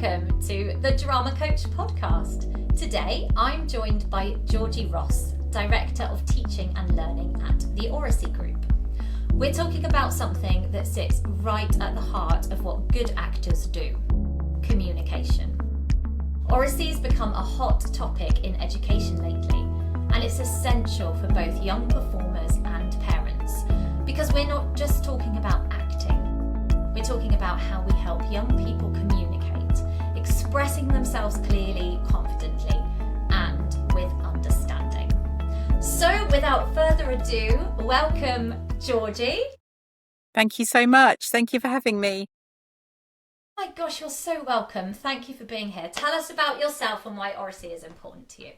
welcome to the Drama Coach podcast. Today, I'm joined by Georgie Ross, Director of Teaching and Learning at the Oracy Group. We're talking about something that sits right at the heart of what good actors do: communication. Oracy has become a hot topic in education lately, and it's essential for both young performers and parents, because we're not just talking about acting. We're talking about how we help young people communicate, expressing themselves clearly, confidently, and with understanding. So without further ado, welcome, Georgie. Thank you so much. Thank you for having me. My gosh, you're so welcome. Thank you for being here. Tell us about yourself and why Oracy is important to you.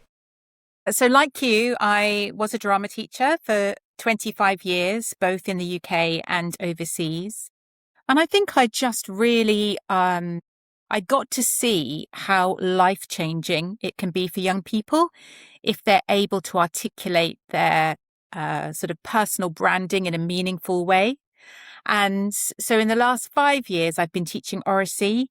So like you, I was a drama teacher for 25 years, both in the UK and overseas. And I think I just really, I got to see how life-changing it can be for young people if they're able to articulate their sort of personal branding in a meaningful way. And so in the last 5 years, I've been teaching Oracy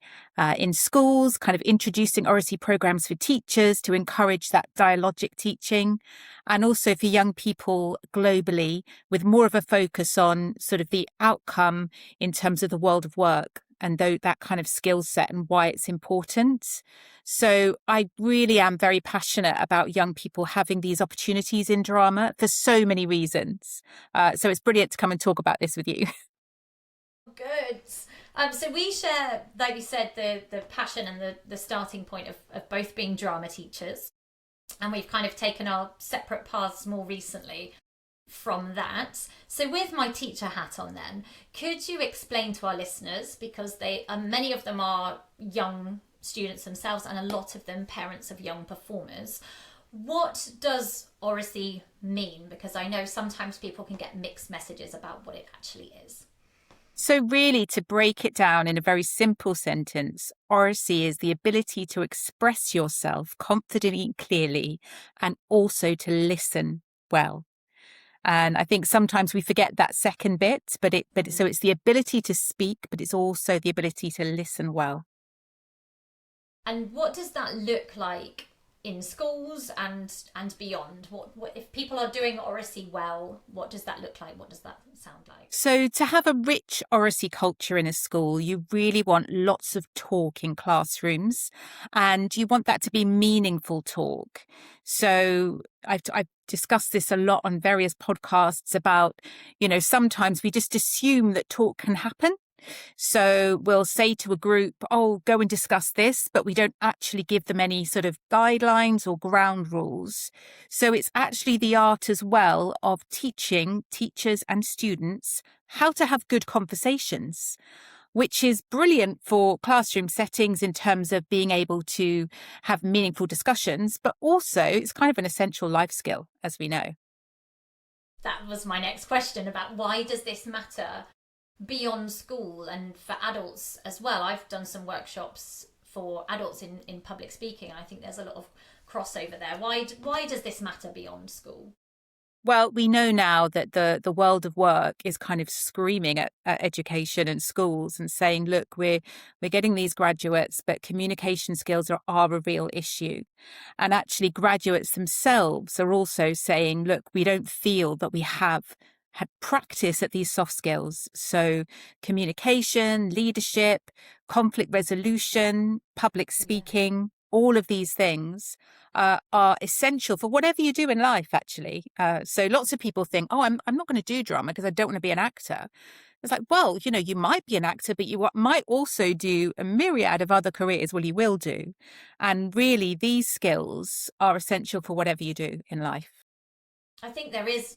in schools, kind of introducing Oracy programs for teachers to encourage that dialogic teaching, and also for young people globally with more of a focus on sort of the outcome in terms of the world of work and that kind of skill set and why it's important. So I really am very passionate about young people having these opportunities in drama for so many reasons. So it's brilliant to come and talk about this with you. Good. So we share, like you said, the passion and the starting point of both being drama teachers. And we've kind of taken our separate paths more recently from that. So with my teacher hat on then, could you explain to our listeners, because many of them are young students themselves and a lot of them parents of young performers, what does Oracy mean? Because I know sometimes people can get mixed messages about what it actually is. So really, to break it down in a very simple sentence, Oracy is the ability to express yourself confidently and clearly, and also to listen well. And I think sometimes we forget that second bit, so it's the ability to speak, but it's also the ability to listen well. And what does that look like in schools and beyond? What if people are doing Oracy well, what does that look like? What does that sound like? So to have a rich Oracy culture in a school, you really want lots of talk in classrooms, and you want that to be meaningful talk. So I've discussed this a lot on various podcasts about, sometimes we just assume that talk can happen. So we'll say to a group, oh, go and discuss this, but we don't actually give them any sort of guidelines or ground rules. So it's actually the art as well of teaching teachers and students how to have good conversations, which is brilliant for classroom settings in terms of being able to have meaningful discussions, but also it's kind of an essential life skill, as we know. That was my next question about why does this matter beyond school and for adults as well. I've done some workshops for adults in public speaking, and I think there's a lot of crossover there. Why does this matter beyond school? Well, we know now that the world of work is kind of screaming at education and schools and saying, look, we're getting these graduates, but communication skills are a real issue. And actually graduates themselves are also saying, look, we don't feel that we have had practice at these soft skills. So communication, leadership, conflict resolution, public speaking, all of these things are essential for whatever you do in life, actually. So lots of people think, oh, I'm not going to do drama because I don't want to be an actor. It's like, well, you might be an actor, but you might also do a myriad of other careers. Well, you will do. And really, these skills are essential for whatever you do in life. I think there is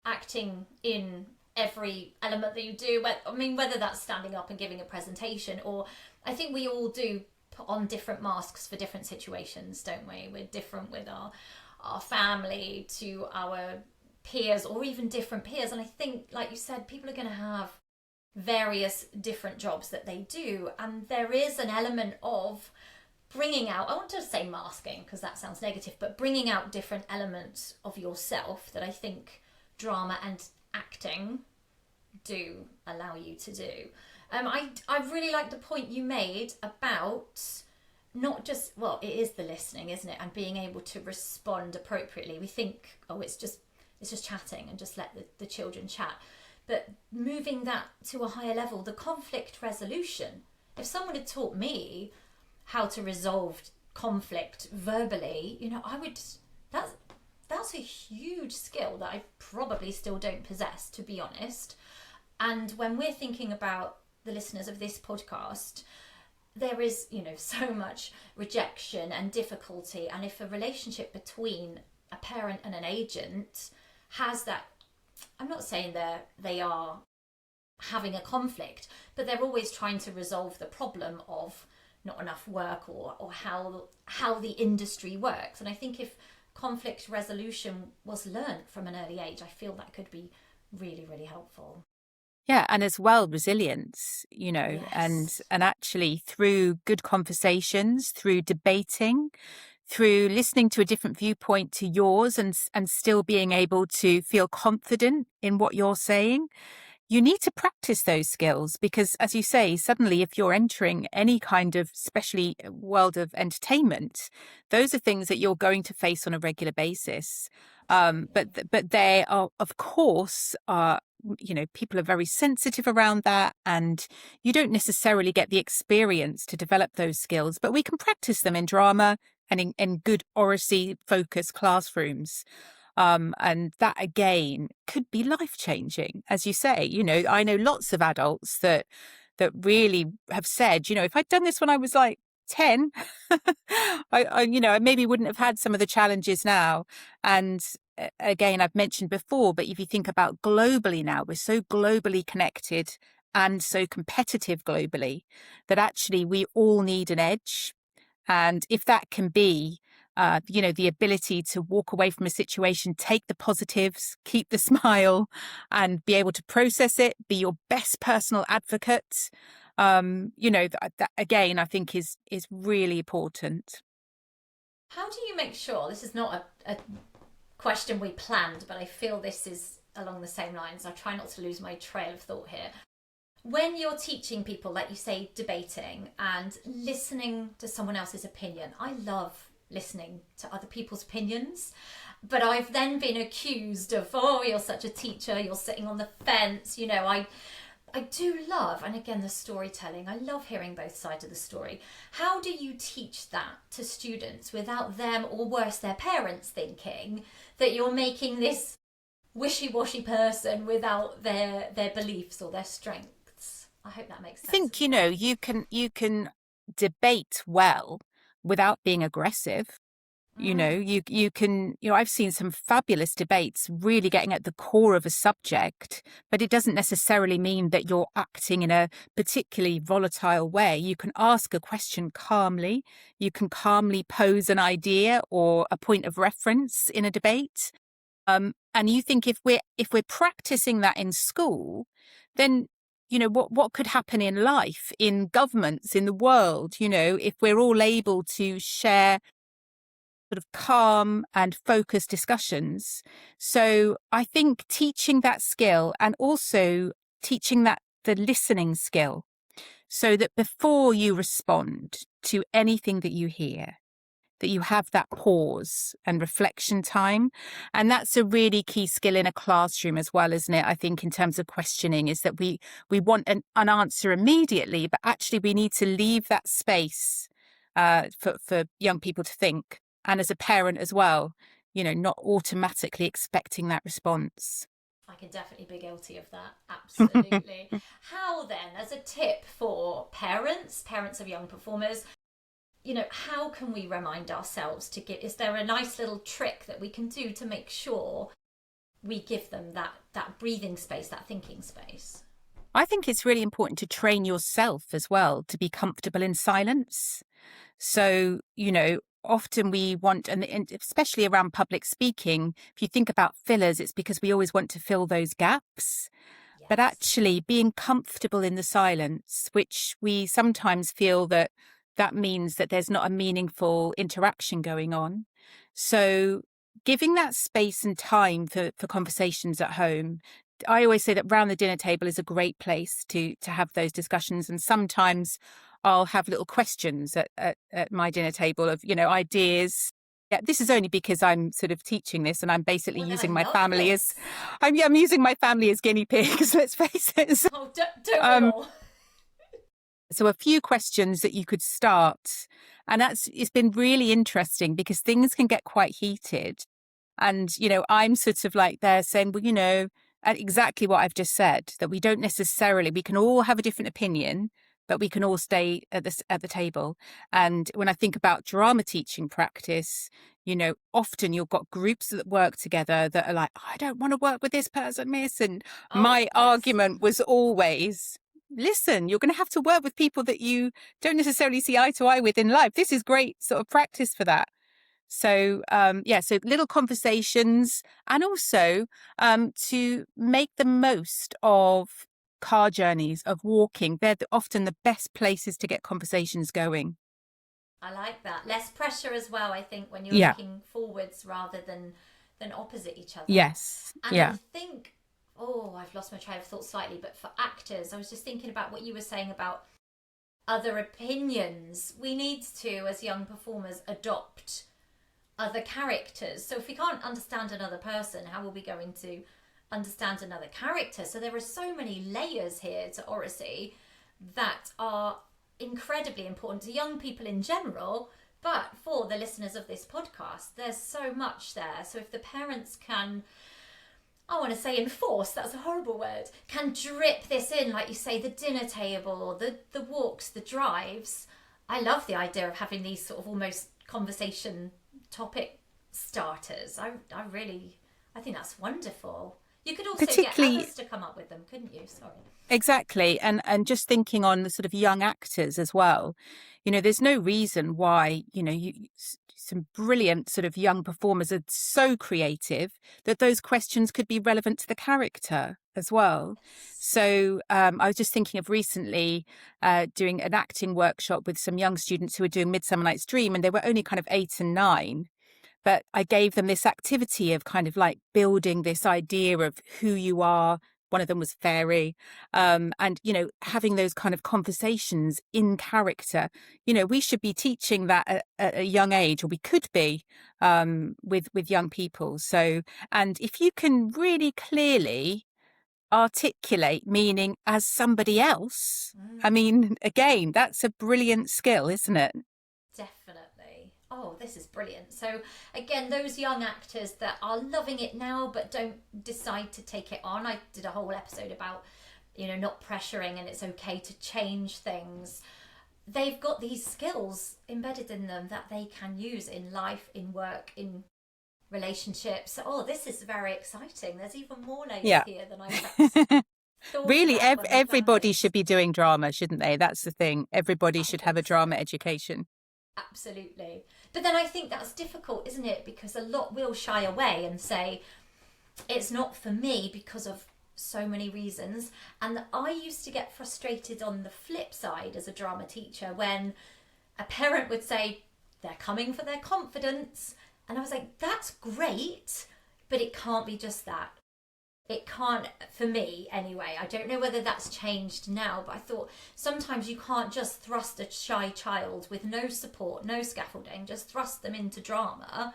acting in every element that you do. Whether that's standing up and giving a presentation, or I think we all do put on different masks for different situations, don't we? We're different with our family to our peers, or even different peers. And I think, like you said, people are going to have various different jobs that they do, and there is an element of bringing out, I want to say masking because that sounds negative, but bringing out different elements of yourself that I think drama and acting do allow you to do. I really like the point you made about not just, well, it is the listening, isn't it, and being able to respond appropriately. We think, oh, it's just chatting and just let the children chat, but moving that to a higher level, the conflict resolution. If someone had taught me how to resolve conflict verbally, I would. That's a huge skill that I probably still don't possess, to be honest. And when we're thinking about the listeners of this podcast, there is, so much rejection and difficulty. And if a relationship between a parent and an agent has that, I'm not saying they are having a conflict, but they're always trying to resolve the problem of not enough work or how the industry works. And I think if conflict resolution was learnt from an early age, I feel that could be really, really helpful. Yeah, and as well, resilience, Yes. and actually through good conversations, through debating, through listening to a different viewpoint to yours and still being able to feel confident in what you're saying. You need to practice those skills because, as you say, suddenly if you're entering any kind of, especially world of entertainment, those are things that you're going to face on a regular basis. But they are, of course, people are very sensitive around that, and you don't necessarily get the experience to develop those skills, but we can practice them in drama and in good Oracy focused classrooms. And that again could be life changing, as you say. I know lots of adults that really have said, if I'd done this when I was like 10, I maybe wouldn't have had some of the challenges now. And again, I've mentioned before, but if you think about globally now, we're so globally connected and so competitive globally that actually we all need an edge. And if that can be, the ability to walk away from a situation, take the positives, keep the smile, and be able to process it, be your best personal advocate, that again, I think is really important. How do you make sure, this is not a question we planned, but I feel this is along the same lines. I try not to lose my trail of thought here. When you're teaching people, like you say, debating and listening to someone else's opinion, I love listening to other people's opinions, but I've then been accused of, oh, you're such a teacher, you're sitting on the fence. I do love, and again, the storytelling. I love hearing both sides of the story. How do you teach that to students without them, or worse, their parents, thinking that you're making this wishy-washy person without their beliefs or their strengths? I hope that makes I sense think, as well. you can debate well without being aggressive. Mm, You can, I've seen some fabulous debates really getting at the core of a subject, but it doesn't necessarily mean that you're acting in a particularly volatile way. You can ask a question calmly. You can calmly pose an idea or a point of reference in a debate. And you think if we're practicing that in school, then what could happen in life, in governments, in the world, if we're all able to share sort of calm and focused discussions. So I think teaching that skill and also teaching that the listening skill so that before you respond to anything that you hear, that you have that pause and reflection time. And that's a really key skill in a classroom as well, isn't it? I think in terms of questioning is that we want an answer immediately, but actually we need to leave that space for young people to think. And as a parent as well, not automatically expecting that response. I can definitely be guilty of that. Absolutely. How then, as a tip for parents of young performers, how can we remind ourselves to give? Is there a nice little trick that we can do to make sure we give them that breathing space, that thinking space? I think it's really important to train yourself as well to be comfortable in silence. So, often we want, and especially around public speaking, if you think about fillers, it's because we always want to fill those gaps. But Yes. actually being comfortable in the silence, which we sometimes feel that means that there's not a meaningful interaction going on. So giving that space and time for conversations at home. I always say that round the dinner table is a great place to have those discussions. And sometimes I'll have little questions at my dinner table of, ideas. Yeah, this is only because I'm sort of teaching this, and I'm basically Well, then using I my love family this. as I'm using my family as guinea pigs. Let's face it. So, Oh, don't we all? so a few questions that you could start, and it's been really interesting because things can get quite heated. And, I'm sort of like there saying, well, exactly what I've just said, that we don't necessarily, we can all have a different opinion, but we can all stay at the table. And when I think about drama teaching practice, often you've got groups that work together that are like, I don't want to work with this person, miss. And Oh, my yes. argument was always, listen, you're going to have to work with people that you don't necessarily see eye to eye with in life. This is great sort of practice for that. So, so little conversations, and also to make the most of car journeys, of walking. They're often the best places to get conversations going. I like that. Less pressure as well, I think, when you're Yeah. looking forwards rather than opposite each other. Yes. And Yeah. I think, I've lost my train of thought slightly, but for actors, I was just thinking about what you were saying about other opinions. We need to, as young performers, adopt other characters. So if we can't understand another person, how are we going to understand another character? So there are so many layers here to Oracy that are incredibly important to young people in general, but for the listeners of this podcast, there's so much there. So if the parents can, I want to say enforce, that's a horrible word, can drip this in, like you say, the dinner table, the walks, the drives. I love the idea of having these sort of almost conversation topic starters. I think that's wonderful. You could also get others to come up with them, couldn't you? Sorry. Exactly. And just thinking on the sort of young actors as well, there's no reason why, some brilliant sort of young performers are so creative that those questions could be relevant to the character as well. So I was just thinking of recently doing an acting workshop with some young students who were doing Midsummer Night's Dream, and they were only kind of 8 and 9. But I gave them this activity of kind of like building this idea of who you are. One of them was fairy, and having those kind of conversations in character. We should be teaching that at a young age, or we could be with young people. So, and if you can really clearly articulate meaning as somebody else, I mean, again, that's a brilliant skill, isn't it? Definitely. Oh, this is brilliant. So again, those young actors that are loving it now but don't decide to take it on. I did a whole episode about, not pressuring, and it's okay to change things. They've got these skills embedded in them that they can use in life, in work, in relationships. Oh, this is very exciting. There's even more layers here than I perhaps thought. Really, everybody should be doing drama, shouldn't they? That's the thing. Everybody should have a drama education. Absolutely. But then I think that's difficult, isn't it? Because a lot will shy away and say, it's not for me because of so many reasons. And I used to get frustrated on the flip side as a drama teacher when a parent would say, they're coming for their confidence. And I was like, that's great, but it can't be just that. It can't, for me anyway. I don't know whether that's changed now, but I thought sometimes you can't just thrust a shy child with no support, no scaffolding, just thrust them into drama.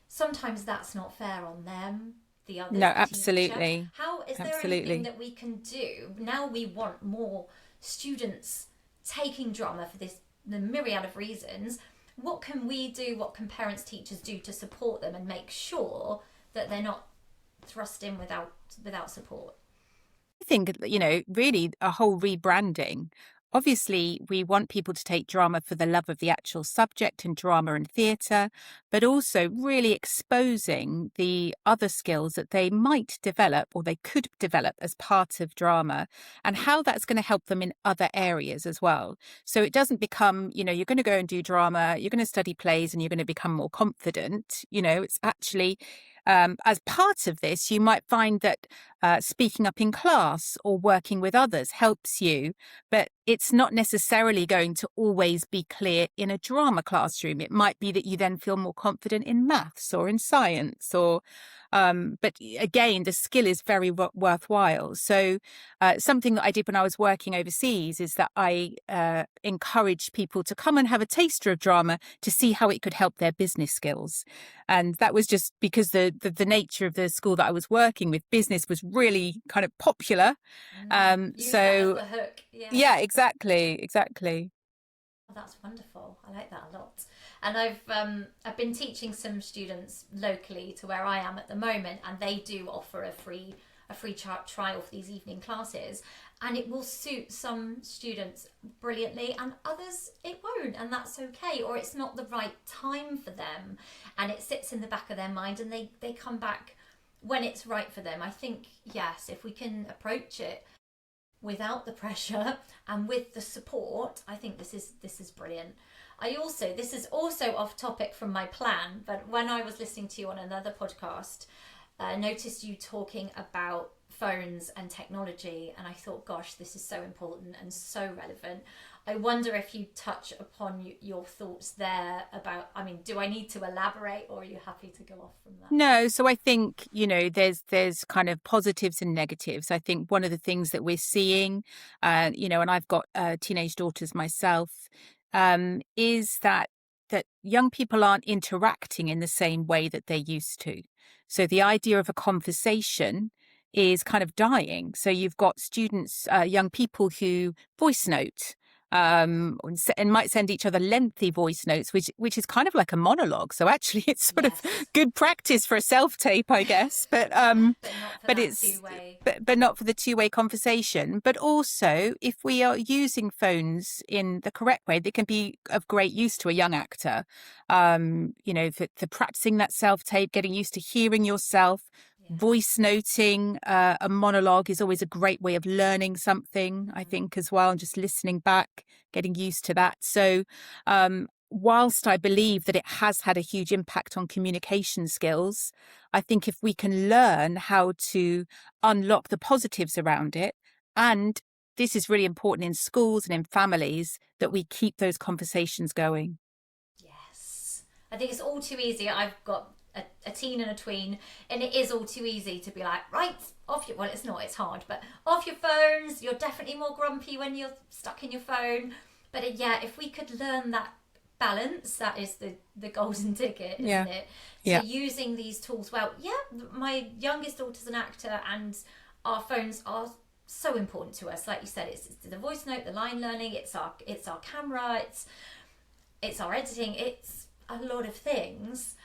Sometimes that's not fair on them, the others. No, absolutely. Teacher. How is there anything that we can do? Now we want more students taking drama for the myriad of reasons. What can we do? What can parents, teachers do to support them and make sure that they're not thrust in without support? I think, really a whole rebranding. Obviously, we want people to take drama for the love of the actual subject and drama and theatre, but also really exposing the other skills that they might develop or they could develop as part of drama, and how that's going to help them in other areas as well. So it doesn't become, you're going to go and do drama, you're going to study plays and you're going to become more confident. It's actually, as part of this, you might find that speaking up in class or working with others helps you, but it's not necessarily going to always be clear in a drama classroom. It might be that you then feel more confident in maths or in science, or but again, the skill is very worthwhile. So something that I did when I was working overseas is that I encouraged people to come and have a taster of drama to see how it could help their business skills. And that was just because the nature of the school that I was working with, business was really kind of popular. Use that as the hook. Yeah, exactly. Oh, that's wonderful. I like that a lot. And I've been teaching some students locally to where I am at the moment, and they do offer a free trial for these evening classes, and it will suit some students brilliantly and others it won't, and that's okay, or it's not the right time for them and it sits in the back of their mind and they come back when it's right for them. I think, yes, if we can approach it without the pressure and with the support, I think this is brilliant. This is also off topic from my plan, but when I was listening to you on another podcast, noticed you talking about phones and technology, and I thought, gosh, this is so important and so relevant. I wonder if you touch upon your thoughts there about, I mean, do I need to elaborate, or are you happy to go off from that? No, so I think, there's kind of positives and negatives. I think one of the things that we're seeing, and I've got teenage daughters myself, is that young people aren't interacting in the same way that they used to. So the idea of a conversation is kind of dying. So you've got students, young people who voice note, and might send each other lengthy voice notes, which is kind of like a monologue. So actually, it's sort of good practice for a self-tape, I guess. But but not for the two-way conversation. But also, if we are using phones in the correct way, they can be of great use to a young actor. For practicing that self-tape, getting used to hearing yourself. Voice noting a monologue is always a great way of learning something, I think, as well, and just listening back, getting used to that. So whilst I believe that it has had a huge impact on communication skills, I think if we can learn how to unlock the positives around it, and this is really important in schools and in families, that we keep those conversations going. Yes. I think it's all too easy. I've got a teen and a tween, and it is all too easy to be like, right, off your, well, it's not, it's hard, but off your phones. You're definitely more grumpy when you're stuck in your phone. But if we could learn that balance, that is the golden ticket, isn't it? So using these tools well. My youngest daughter's an actor, and our phones are so important to us. Like you said, it's the voice note, the line learning, it's our camera, it's our editing, it's a lot of things.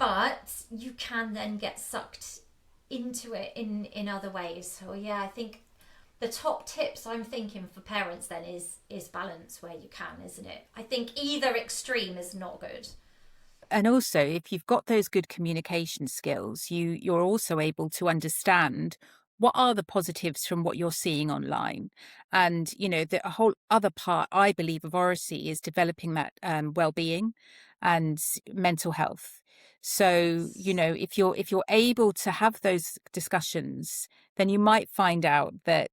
But you can then get sucked into it in other ways. So I think the top tips I'm thinking for parents then is balance where you can, isn't it? I think either extreme is not good. And also, if you've got those good communication skills, you're also able to understand what are the positives from what you're seeing online. And, the whole other part, I believe, of Oracy is developing that well-being and mental health. So, if you're able to have those discussions, then you might find out that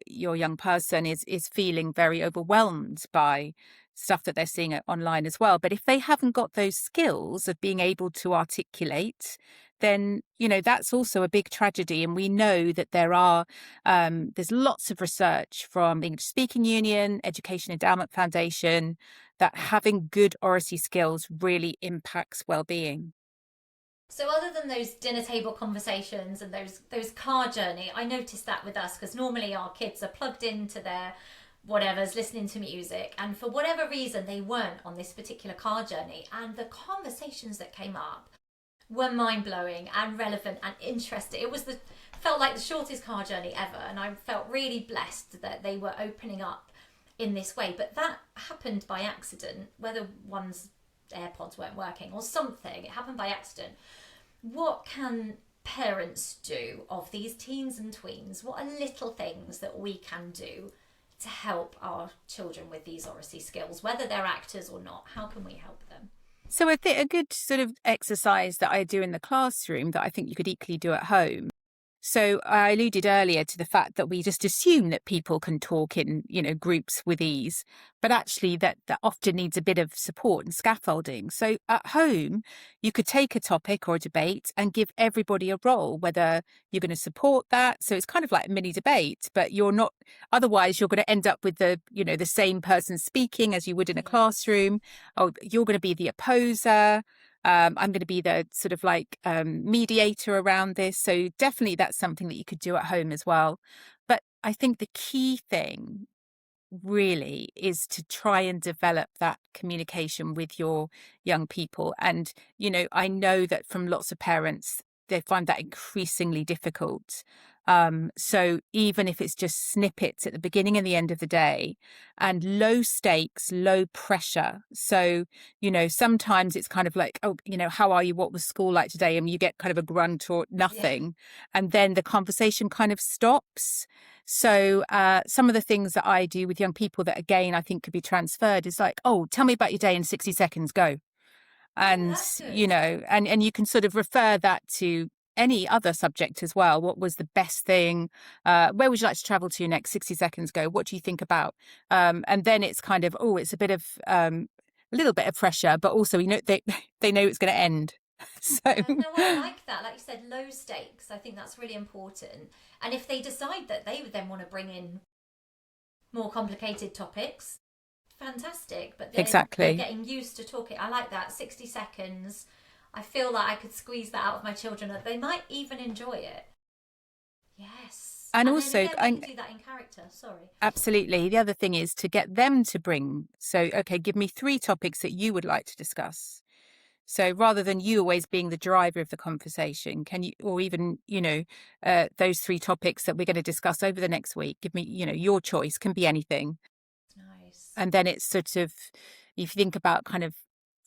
your young person is feeling very overwhelmed by stuff that they're seeing online as well. But if they haven't got those skills of being able to articulate, then, that's also a big tragedy. And we know that there's lots of research from the English Speaking Union, Education Endowment Foundation, that having good oracy skills really impacts well-being. So other than those dinner table conversations and those car journey, I noticed that with us, because normally our kids are plugged into their whatever's listening to music, and for whatever reason they weren't on this particular car journey, and the conversations that came up were mind-blowing and relevant and interesting. Felt like the shortest car journey ever, and I felt really blessed that they were opening up in this way. But that happened by accident, whether one's AirPods weren't working or something, it happened by accident. What can parents do of these teens and tweens? What are little things that we can do to help our children with these oracy skills, whether they're actors or not? How can we help them? So a good sort of exercise that I do in the classroom that I think you could equally do at home. So I alluded earlier to the fact that we just assume that people can talk in, groups with ease, but actually that often needs a bit of support and scaffolding. So at home, you could take a topic or a debate and give everybody a role, whether you're going to support that. So it's kind of like a mini debate, but you're not, otherwise you're going to end up with the same person speaking as you would in a classroom. Oh, you're going to be the opposer. I'm going to be the sort of like mediator around this. So definitely that's something that you could do at home as well. But I think the key thing really is to try and develop that communication with your young people. And, I know that from lots of parents, they find that increasingly difficult. So even if it's just snippets at the beginning and the end of the day, and low stakes, low pressure. So, sometimes it's kind of like, oh, how are you? What was school like today? And you get kind of a grunt or nothing. Yeah. And then the conversation kind of stops. So some of the things that I do with young people that, again, I think could be transferred is like, oh, tell me about your day in 60 seconds, go. And, and you can sort of refer that to any other subject as well. What was the best thing? Where would you like to travel to next? 60 seconds, go. What do you think about? And then it's kind of, it's a bit of a little bit of pressure, but also, they know it's going to end. So no, I like that. Like you said, low stakes. I think that's really important. And if they decide that they would then want to bring in more complicated topics, fantastic. But they're getting used to talking. I like that. 60 seconds. I feel like I could squeeze that out of my children. They might even enjoy it. Yes. And also, I can do that in character. Sorry. Absolutely. The other thing is to get them to bring. So, okay, give me 3 topics that you would like to discuss. So rather than you always being the driver of the conversation, can you, or even, those 3 topics that we're going to discuss over the next week, give me, your choice, can be anything. Nice. And then it's sort of, if you think about kind of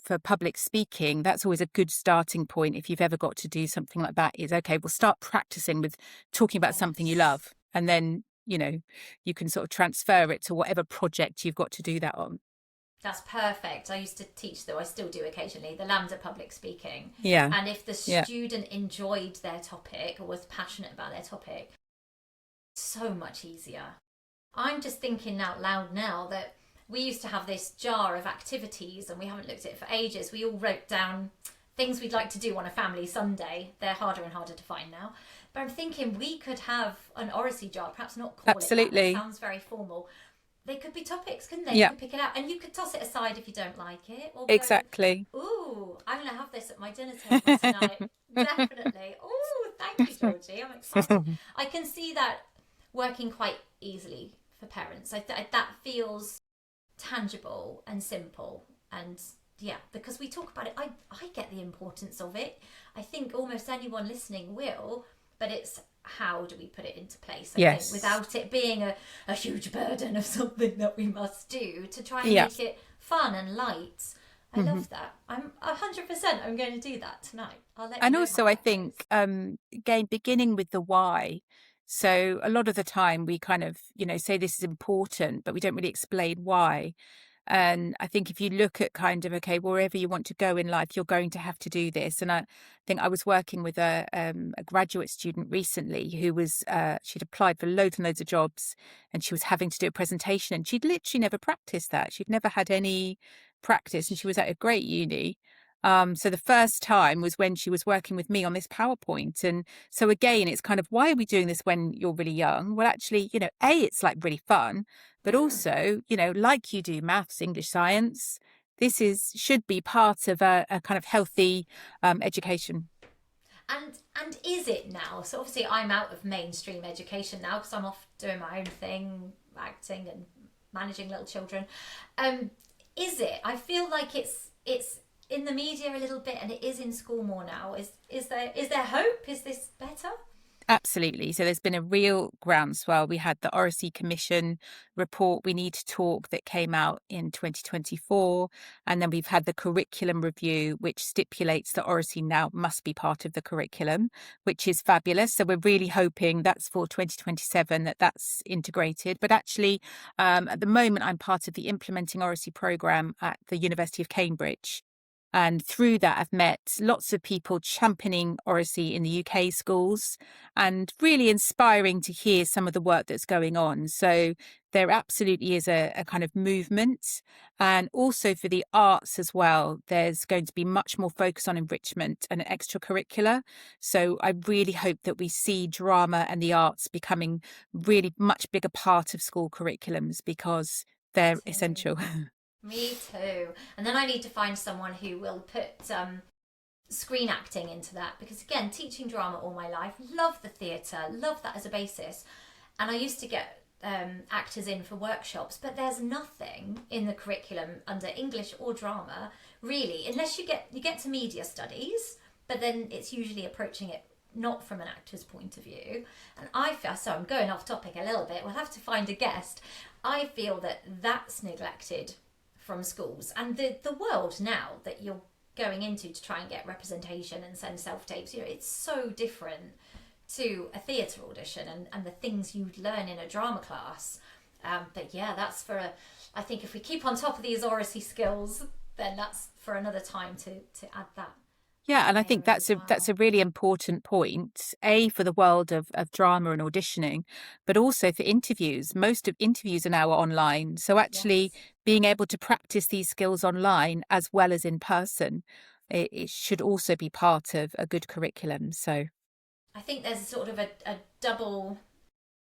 for public speaking, that's always a good starting point. If you've ever got to do something like that, is okay, we'll start practicing with talking about something you love. And then, you can sort of transfer it to whatever project you've got to do that on. That's perfect. I used to teach, though I still do occasionally, the Lambda public speaking. Yeah. And if the student enjoyed their topic or was passionate about their topic, so much easier. I'm just thinking out loud now that we used to have this jar of activities and we haven't looked at it for ages. We all wrote down things we'd like to do on a family Sunday. They're harder and harder to find now. But I'm thinking we could have an Oracy jar, perhaps not call it that. It sounds very formal. They could be topics, couldn't they? Yeah. You could pick it out and you could toss it aside if you don't like it. Or exactly. Go, ooh, I'm going to have this at my dinner table tonight. Definitely. Ooh, thank you, Georgie. I'm excited. I can see that working quite easily for parents. That feels tangible and simple. And yeah, because we talk about it, I get the importance of it. I think almost anyone listening will, but it's how do we put it into place? I think, without it being a huge burden of something that we must do, to try and make it fun and light. I love that. I'm 100%. I'm going to do that tonight. I'll let you know. And also, I think again, beginning with the why. So a lot of the time we kind of, say this is important, but we don't really explain why. And I think if you look at kind of, okay, wherever you want to go in life, you're going to have to do this. And I think I was working with a graduate student recently who was, she'd applied for loads and loads of jobs and she was having to do a presentation and she'd literally never practiced that. She'd never had any practice and she was at a great uni. So the first time was when she was working with me on this PowerPoint. And so again, it's kind of, why are we doing this when you're really young? Well, actually, it's like really fun, but also, like you do maths, English, science, this should be part of a kind of healthy education. And is it now? So obviously I'm out of mainstream education now because I'm off doing my own thing, acting and managing little children. Is it? I feel like it's in the media a little bit and it is in school more now. Is there hope? Is this better? Absolutely. So there's been a real groundswell. We had the Oracy Commission report, We Need to Talk, that came out in 2024. And then we've had the curriculum review, which stipulates that Oracy now must be part of the curriculum, which is fabulous. So we're really hoping that's for 2027 that's integrated. But actually, at the moment, I'm part of the Implementing Oracy programme at the University of Cambridge. And through that, I've met lots of people championing Oracy in the UK schools, and really inspiring to hear some of the work that's going on. So there absolutely is a kind of movement. And also for the arts as well, there's going to be much more focus on enrichment and extracurricular. So I really hope that we see drama and the arts becoming really much bigger part of school curriculums, because Me they're too. essential. Me too. And then I need to find someone who will put screen acting into that, because again, teaching drama all my life, love the theatre, love that as a basis. And I used to get actors in for workshops, but there's nothing in the curriculum under English or drama really, unless you get to media studies, but then it's usually approaching it not from an actor's point of view. And I feel, so I'm going off topic a little bit, we'll have to find a guest. I feel that that's neglected from schools, and the world now that you're going into to try and get representation and send self-tapes, it's so different to a theatre audition and the things you'd learn in a drama class. But yeah, that's I think if we keep on top of these oracy skills, then that's for another time to add that. Yeah, and I think Area as that's well. a really important point, for the world of drama and auditioning, but also for interviews. Most of interviews are now online. So actually Yes. being able to practice these skills online as well as in person, it should also be part of a good curriculum. So I think there's sort of a double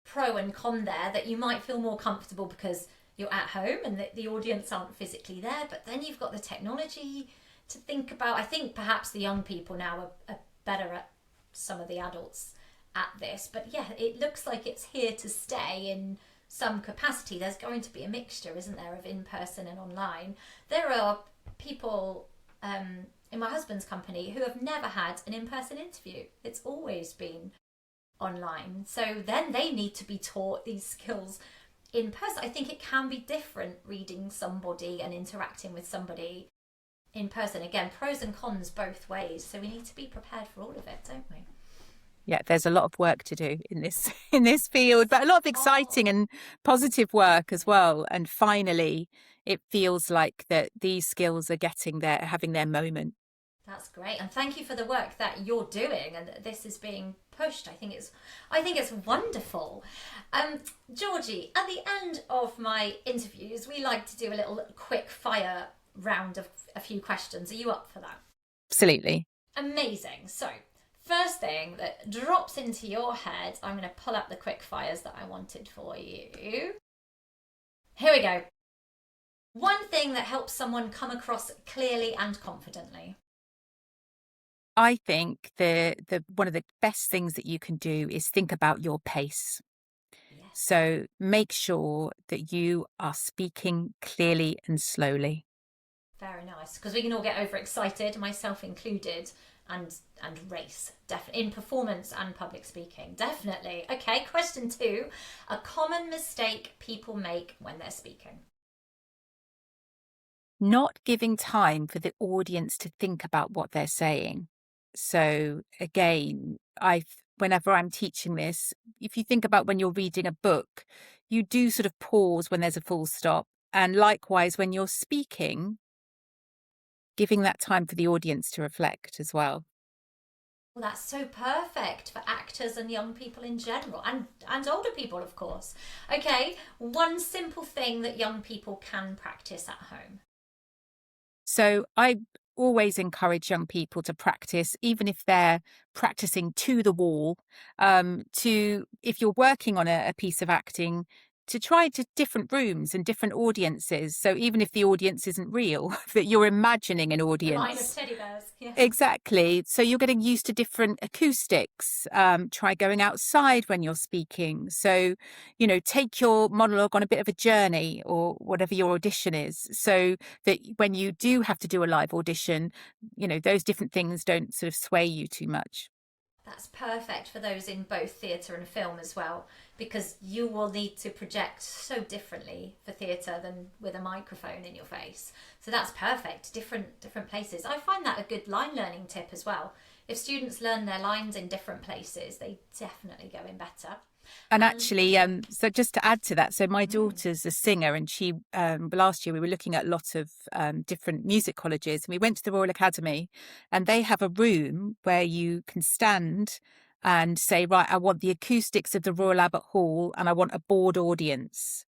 pro and con there, that you might feel more comfortable because you're at home and the audience aren't physically there, but then you've got the technology to think about. I think perhaps the young people now are better at some of the adults at this, but yeah, it looks like it's here to stay in some capacity. There's going to be a mixture, isn't there, of in person and online. There are people in my husband's company who have never had an in person interview. It's always been online. So then they need to be taught these skills in person. I think it can be different reading somebody and interacting with somebody in person. Again, pros and cons both ways. So we need to be prepared for all of it, don't we? yeah, there's a lot of work to do in this in this field, but a lot of exciting Oh, and positive work as well. And finally, it feels like that these skills are getting there, having their moment. that's great. And thank you for the work that you're doing and that this is being pushed. I think it's wonderful. Georgie, at the end of my interviews, we like to do a little quick fire round of a few questions. Are you up for that? Absolutely. Amazing. So, first thing that drops into your head, I'm going to pull up the quick fires that I wanted for you. Here we go. One thing that helps someone come across clearly and confidently. I think the one of the best things that you can do is think about your pace. Yes. So make sure that you are speaking clearly and slowly. Very nice, because we can all get overexcited, myself included, and race definitely in performance and public speaking. Definitely. Okay, question 2. A common mistake people make when they're speaking. Not giving time for the audience to think about what they're saying. So again, whenever I'm teaching this, if you think about when you're reading a book, you do sort of pause when there's a full stop. And likewise, when you're speaking, giving that time for the audience to reflect as well. Well, that's so perfect for actors and young people in general, and older people, of course. Okay, one simple thing that young people can practice at home. So I always encourage young people to practice, even if they're practicing to the wall, if you're working on a piece of acting, to try to different rooms and different audiences. So even if the audience isn't real, that you're imagining an The line of audience. teddy bears, yes. Exactly. So you're getting used to different acoustics. Try going outside when you're speaking. So, take your monologue on a bit of a journey, or whatever your audition is, so that when you do have to do a live audition, those different things don't sort of sway you too much. That's perfect for those in both theatre and film as well, because you will need to project so differently for theatre than with a microphone in your face. So that's perfect. Different places. I find that a good line learning tip as well. If students learn their lines in different places, they definitely go in better. And And actually, so just to add to that, so my daughter's a singer, and she last year we were looking at a lot of different music colleges, and we went to the Royal Academy, and they have a room where you can stand and say, right, I want the acoustics of the Royal Albert Hall, and I want a bored audience.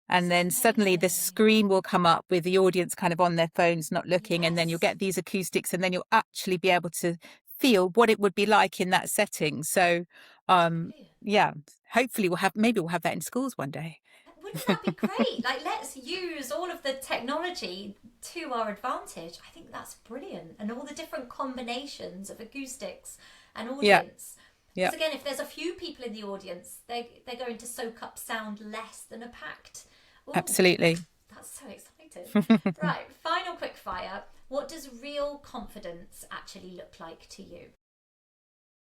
And then that's suddenly the amazing. screen will come up with the audience kind of on their phones, not looking, and then you'll Yes. get these acoustics, and then you'll actually be able to feel what it would be like in that setting. So, Brilliant. yeah, hopefully maybe we'll have that in schools one day. Wouldn't that be great? Like, let's use all of the technology to our advantage. I think that's brilliant. And all the different combinations of acoustics and Yeah, audience. yeah, Because again, if there's a few people in the audience, they're going to soak up sound less than a packed. Oh, absolutely. that's so exciting. Right, final quick fire. What does real confidence actually look like to you?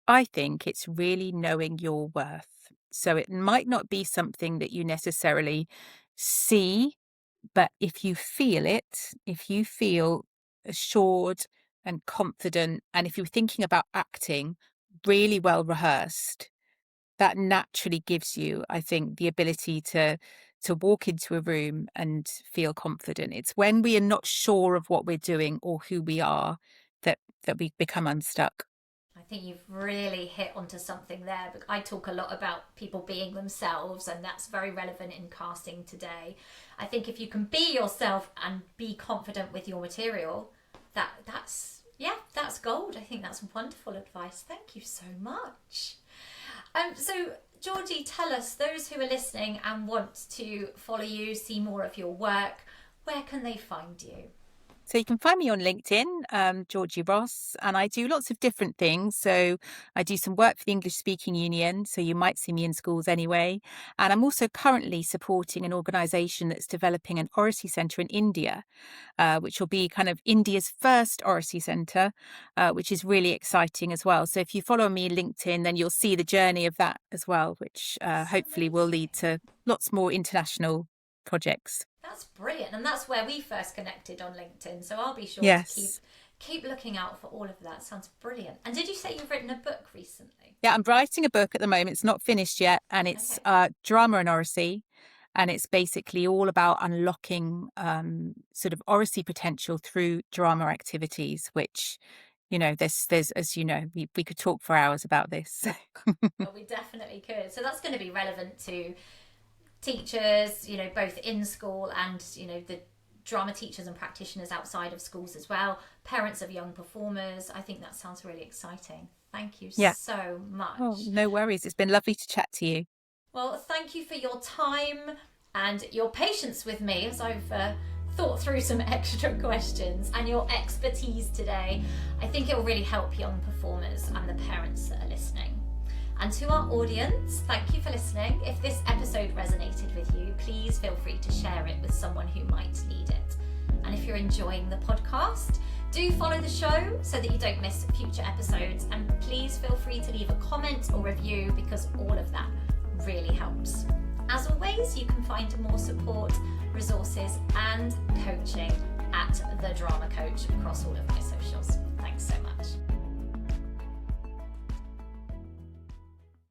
I think it's really knowing your worth. So it might not be something that you necessarily see, but if you feel it, if you feel assured and confident, and if you're thinking about acting really well rehearsed, that naturally gives you, I think, the ability to walk into a room and feel confident. It's when we are not sure of what we're doing or who we are that we become unstuck. I think you've really hit onto something there. I talk a lot about people being themselves, and that's very relevant in casting today. I think if you can be yourself and be confident with your material, that's gold. I think that's wonderful advice. Thank you so much. So Georgie, tell us, those who are listening and want to follow you, see more of your work, where can they find you? So you can find me on LinkedIn, Georgie Ross, and I do lots of different things. So I do some work for the English Speaking Union, so you might see me in schools anyway. And I'm also currently supporting an organisation that's developing an Oracy Centre in India, which will be kind of India's first Oracy Centre, which is really exciting as well. So if you follow me on LinkedIn, then you'll see the journey of that as well, which That's hopefully will amazing. lead to lots more international projects. That's brilliant, and that's where we first connected on LinkedIn. So I'll be sure to Yes. keep looking out for all of that. Sounds brilliant. And did you say you've written a book recently? Yeah, I'm writing a book at the moment. It's not finished yet, and it's Okay. drama and oracy, and it's basically all about unlocking sort of oracy potential through drama activities. Which, there's as you know, we could talk for hours about this. Well, we definitely could. So that's going to be relevant to teachers, both in school and, the drama teachers and practitioners outside of schools as well, parents of young performers. I think that sounds really exciting. Thank you Yeah. so Oh, much. no worries. It's been lovely to chat to you. Well, thank you for your time and your patience with me as I've thought through some extra questions, and your expertise today. I think it will really help young performers and the parents that are listening. And to our audience, thank you for listening. If this episode resonated with you, please feel free to share it with someone who might need it. And if you're enjoying the podcast, do follow the show so that you don't miss future episodes. And please feel free to leave a comment or review, because all of that really helps. As always, you can find more support, resources, and coaching at The Drama Coach across all of my social